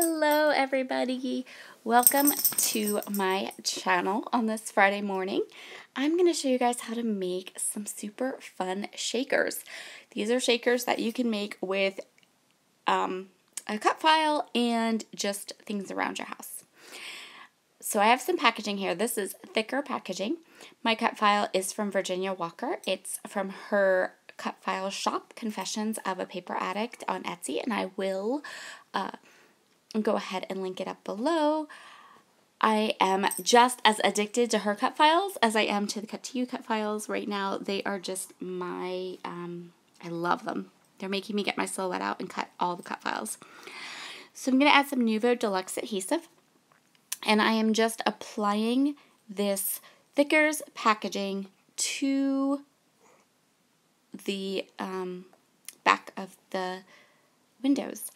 Hello everybody! Welcome to my channel on this Friday morning. I'm going to show you guys how to make some super fun shakers. These are shakers that you can make with a cut file and just things around your house. So I have some packaging here. This is thicker packaging. My cut file is from Virginia Walker. It's from her cut file shop, Confessions of a Paper Addict, on Etsy, and I will go ahead and link it up below. I am just as addicted to her cut files as I am to the Cut to You cut files right now. They are just my, I love them. They're making me get my silhouette out and cut all the cut files. So I'm going to add some Nuvo Deluxe adhesive, and I am just applying this Thickers packaging to the back of the windows.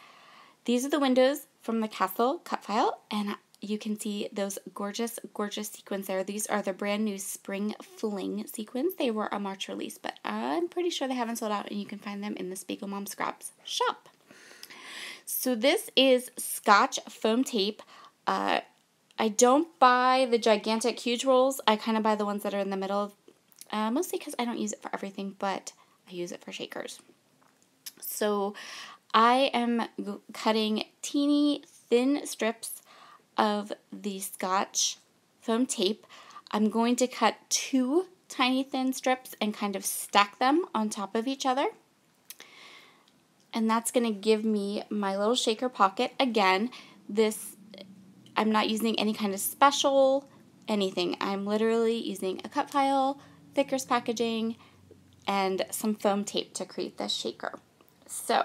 These are the windows from the Castle cut file, and you can see those gorgeous, gorgeous sequins there. These are the brand new Spring Fling sequins. They were a March release, but I'm pretty sure they haven't sold out, and you can find them in the Spiegel Mom Scraps shop. So this is Scotch foam tape. I don't buy the gigantic, huge rolls. I kind of buy the ones that are in the middle, mostly because I don't use it for everything, but I use it for shakers. So I am cutting teeny thin strips of the Scotch foam tape. I'm going to cut 2 tiny thin strips and kind of stack them on top of each other. And that's going to give me my little shaker pocket. Again, I'm not using any kind of special anything. I'm literally using a cut file, Thickers packaging, and some foam tape to create this shaker. So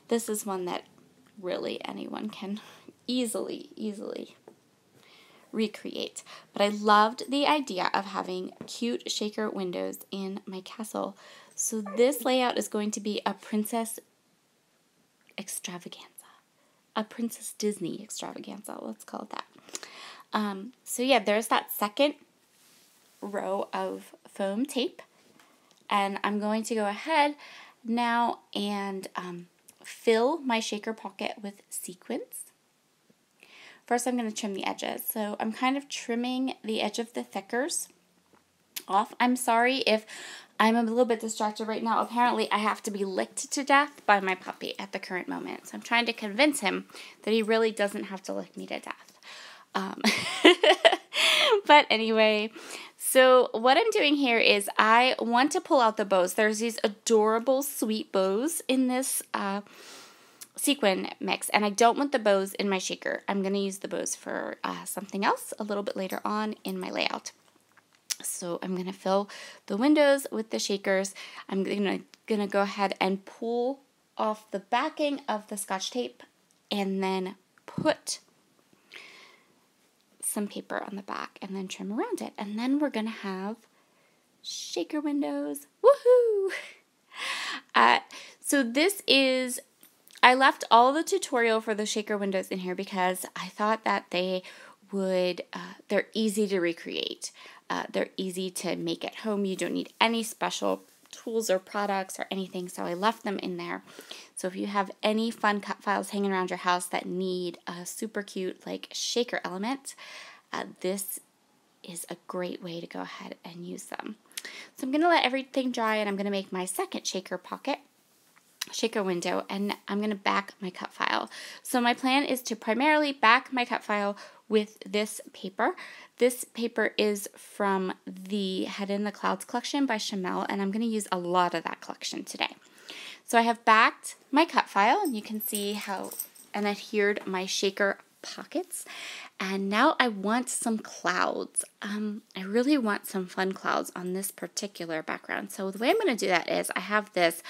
this is one that really anyone can easily recreate. But I loved the idea of having cute shaker windows in my castle. So this layout is going to be a princess extravaganza. A Princess Disney extravaganza, let's call it that. So yeah, there's that second row of foam tape. And I'm going to go ahead now and fill my shaker pocket with sequins. First, I'm going to trim the edges. So I'm kind of trimming the edge of the Thickers off. I'm sorry if I'm a little bit distracted right now. Apparently, I have to be licked to death by my puppy at the current moment. So I'm trying to convince him that he really doesn't have to lick me to death. But anyway, so what I'm doing here is I want to pull out the bows. There's these adorable sweet bows in this sequin mix, and I don't want the bows in my shaker. I'm going to use the bows for something else a little bit later on in my layout. So I'm going to fill the windows with the shakers. I'm going to go ahead and pull off the backing of the Scotch tape and then put some paper on the back and then trim around it. And then we're going to have shaker windows. Woohoo! So this is, I left all the tutorial for the shaker windows in here because I thought that they would, they're easy to recreate. They're easy to make at home. You don't need any special tools or products or anything, so I left them in there. So if you have any fun cut files hanging around your house that need a super cute like shaker element, this is a great way to go ahead and use them. So I'm going to let everything dry, and I'm going to make my second shaker pocket, shaker window, and I'm going to back my cut file. So my plan is to primarily back my cut file with this paper. This paper is from the Head in the Clouds collection by Chamel, and I'm going to use a lot of that collection today. So I have backed my cut file, and you can see how and adhered my shaker pockets. And now I want some clouds. I really want some fun clouds on this particular background. So the way I'm going to do that is I have this,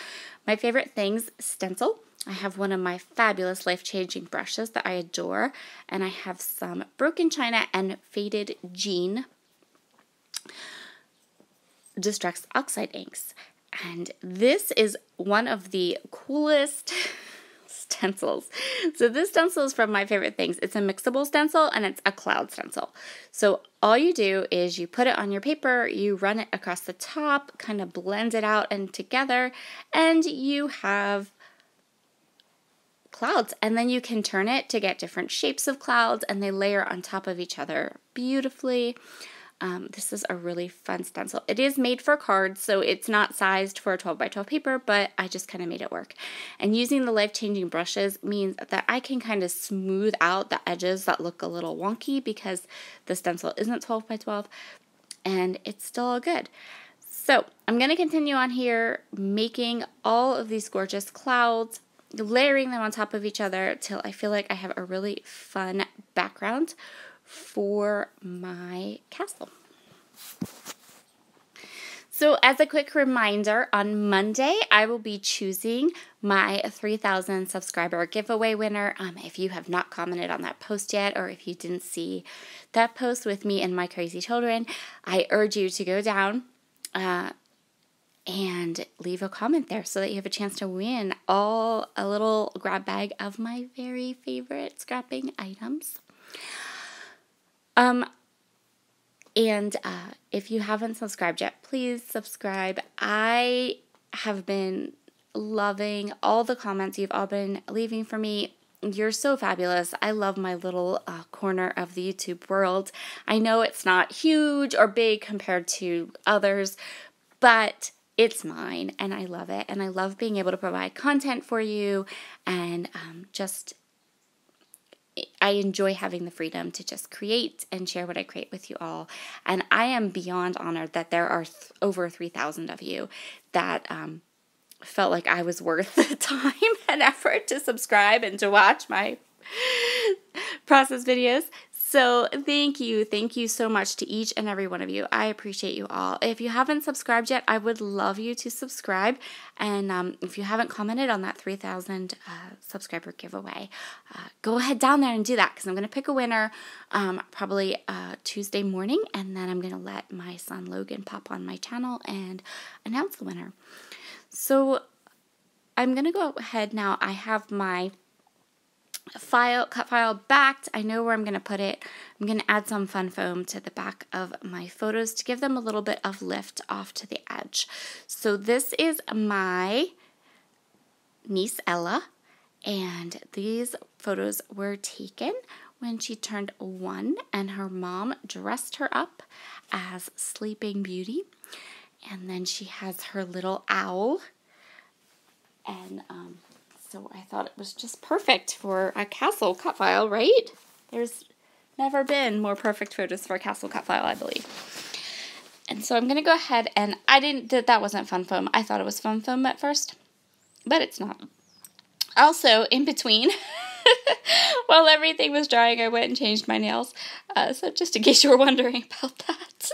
My Favorite Things stencil. I have one of my fabulous life-changing brushes that I adore, and I have some broken china and faded jean Distress Oxide inks. And this is one of the coolest stencils. So this stencil is from My Favorite Things. It's a mixable stencil, and it's a cloud stencil. So all you do is you put it on your paper, you run it across the top, kind of blend it out and together, and you have clouds, and then you can turn it to get different shapes of clouds, and they layer on top of each other beautifully. This is a really fun stencil. It is made for cards, so it's not sized for a 12 by 12 paper, but I just kind of made it work. And using the life-changing brushes means that I can kind of smooth out the edges that look a little wonky because the stencil isn't 12 by 12, and it's still all good. So I'm going to continue on here making all of these gorgeous clouds, layering them on top of each other till I feel like I have a really fun background for my castle. So as a quick reminder, on Monday I will be choosing my 3,000 subscriber giveaway winner. If you have not commented on that post yet, or if you didn't see that post with me and my crazy children, I urge you to go down and leave a comment there so that you have a chance to win a little grab bag of my very favorite scrapping items. If you haven't subscribed yet, please subscribe. I have been loving all the comments you've all been leaving for me. You're so fabulous. I love my little corner of the YouTube world. I know it's not huge or big compared to others, but it's mine and I love it. And I love being able to provide content for you, and I enjoy having the freedom to just create and share what I create with you all. And I am beyond honored that there are over 3,000 of you that felt like I was worth the time and effort to subscribe and to watch my process videos. So thank you so much to each and every one of you. I appreciate you all. If you haven't subscribed yet, I would love you to subscribe. And if you haven't commented on that 3,000 subscriber giveaway, go ahead down there and do that, because I'm going to pick a winner probably Tuesday morning, and then I'm going to let my son Logan pop on my channel and announce the winner. So I'm going to go ahead now. I have my cut file backed. I know where I'm going to put it. I'm going to add some fun foam to the back of my photos to give them a little bit of lift off to the edge. So this is my niece Ella, and these photos were taken when she turned 1, and her mom dressed her up as Sleeping Beauty, and then she has her little owl, and so I thought it was just perfect for a castle cut file, right? There's never been more perfect photos for a castle cut file, I believe. And so I'm going to go ahead, and that wasn't fun foam. I thought it was fun foam at first, but it's not. Also, in between, while everything was drying, I went and changed my nails. So just in case you were wondering about that.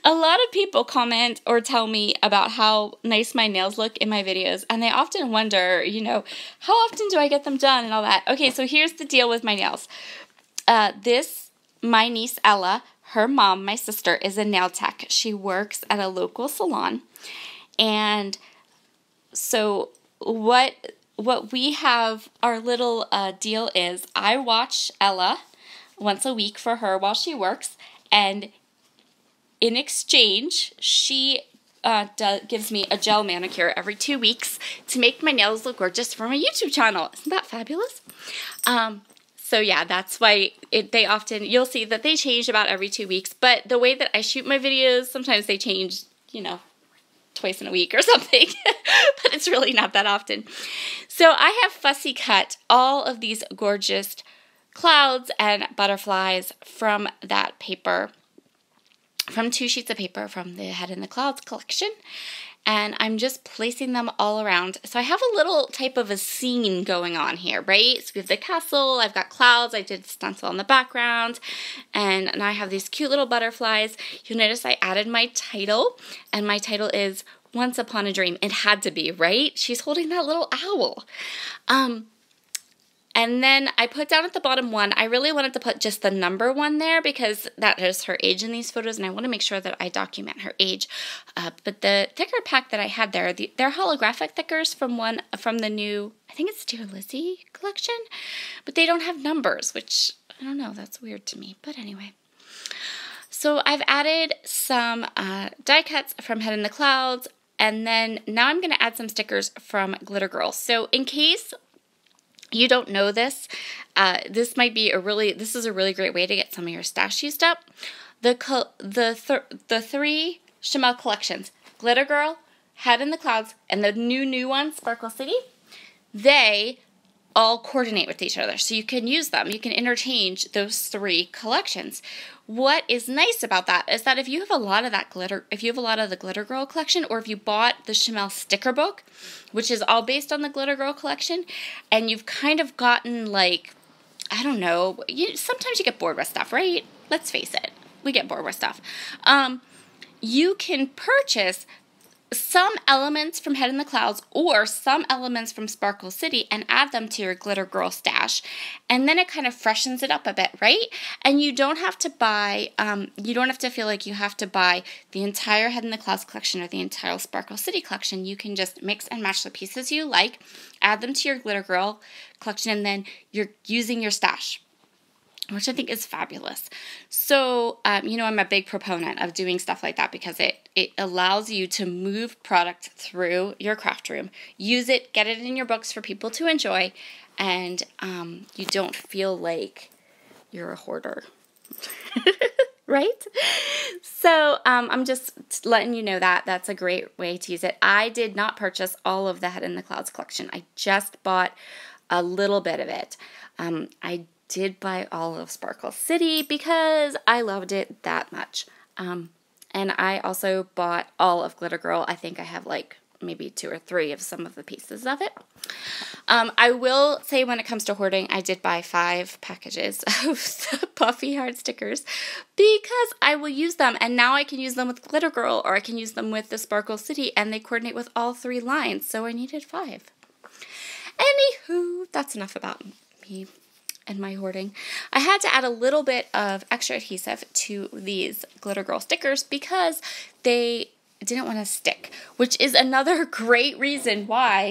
A lot of people comment or tell me about how nice my nails look in my videos, and they often wonder, how often do I get them done and all that. Okay, so here's the deal with my nails. My niece Ella, her mom, my sister, is a nail tech. She works at a local salon, and so what we have, our little deal is, I watch Ella once a week for her while she works, and in exchange, she gives me a gel manicure every 2 weeks to make my nails look gorgeous for my YouTube channel. Isn't that fabulous? So yeah, that's why you'll see that they change about every 2 weeks, but the way that I shoot my videos, sometimes they change, twice in a week or something, but it's really not that often. So I have fussy cut all of these gorgeous clouds and butterflies from that paper, from 2 sheets of paper from the Head in the Clouds collection, and I'm just placing them all around. So I have a little type of a scene going on here, right? So we have the castle, I've got clouds, I did stencil in the background, and now I have these cute little butterflies. You'll notice I added my title, and my title is Once Upon a Dream. It had to be, right? She's holding that little owl. And then I put down at the bottom 1, I really wanted to put just the number 1 there because that is her age in these photos, and I want to make sure that I document her age. But the thicker pack that I had there, they're holographic thickers from the new, I think it's Dear Lizzie collection, but they don't have numbers, which, I don't know, that's weird to me, but anyway. So I've added some die cuts from Head in the Clouds, And then now I'm going to add some stickers from Glitter Girl. So in case you don't know this, this is a really great way to get some of your stash used up. The three Chanel collections, Glitter Girl, Head in the Clouds, and the new one, Sparkle City, they all coordinate with each other, so you can use them. You can interchange those three collections. What is nice about that is that if you have a lot of the Glitter Girl collection, or if you bought the Chanel sticker book, which is all based on the Glitter Girl collection, and you've kind of gotten like, I don't know, sometimes you get bored with stuff, right? Let's face it, we get bored with stuff. You can purchase some elements from Head in the Clouds or some elements from Sparkle City and add them to your Glitter Girl stash, and then it kind of freshens it up a bit, right? And you don't have to buy, you don't have to feel like you have to buy the entire Head in the Clouds collection or the entire Sparkle City collection. You can just mix and match the pieces you like, add them to your Glitter Girl collection, and then you're using your stash, which I think is fabulous. So, I'm a big proponent of doing stuff like that because it allows you to move product through your craft room, use it, get it in your books for people to enjoy, and you don't feel like you're a hoarder. Right? So I'm just letting you know that that's a great way to use it. I did not purchase all of the Head in the Clouds collection. I just bought a little bit of it. I did buy all of Sparkle City because I loved it that much. And I also bought all of Glitter Girl. I think I have like maybe 2 or 3 of some of the pieces of it. I will say when it comes to hoarding, I did buy 5 packages of the Puffy Heart stickers because I will use them, and now I can use them with Glitter Girl, or I can use them with the Sparkle City, and they coordinate with all 3 lines, so I needed 5. Anywho, that's enough about me and my hoarding. I had to add a little bit of extra adhesive to these Glitter Girl stickers because they didn't want to stick, which is another great reason why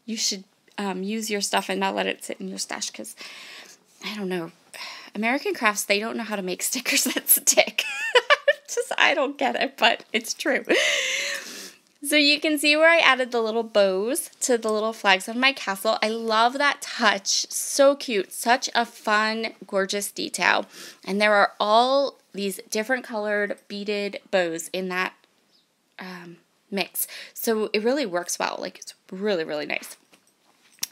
you should use your stuff and not let it sit in your stash, because I don't know, American Crafts, they don't know how to make stickers that stick. I don't get it, but it's true. So you can see where I added the little bows to the little flags of my castle. I love that touch. So cute. Such a fun, gorgeous detail. And there are all these different colored beaded bows in that mix. So it really works well. Like, it's really, really nice.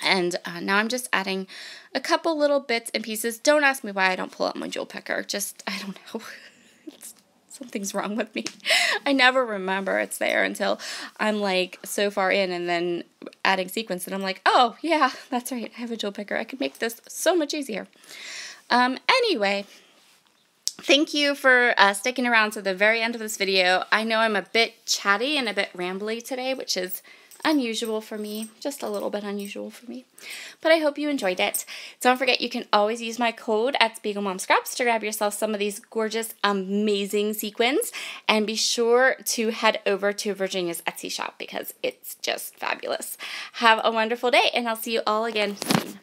And now I'm just adding a couple little bits and pieces. Don't ask me why I don't pull out my jewel picker. Just, I don't know. Something's wrong with me. I never remember it's there until I'm like so far in and then adding sequins and I'm like, oh yeah, that's right, I have a jewel picker. I could make this so much easier. Anyway, thank you for sticking around to the very end of this video. I know I'm a bit chatty and a bit rambly today, which is unusual for me, just a little bit unusual for me, but I hope you enjoyed it. Don't forget, you can always use my code at SpiegelMomScraps to grab yourself some of these gorgeous, amazing sequins, and be sure to head over to Virginia's Etsy shop because it's just fabulous. Have a wonderful day, and I'll see you all again soon.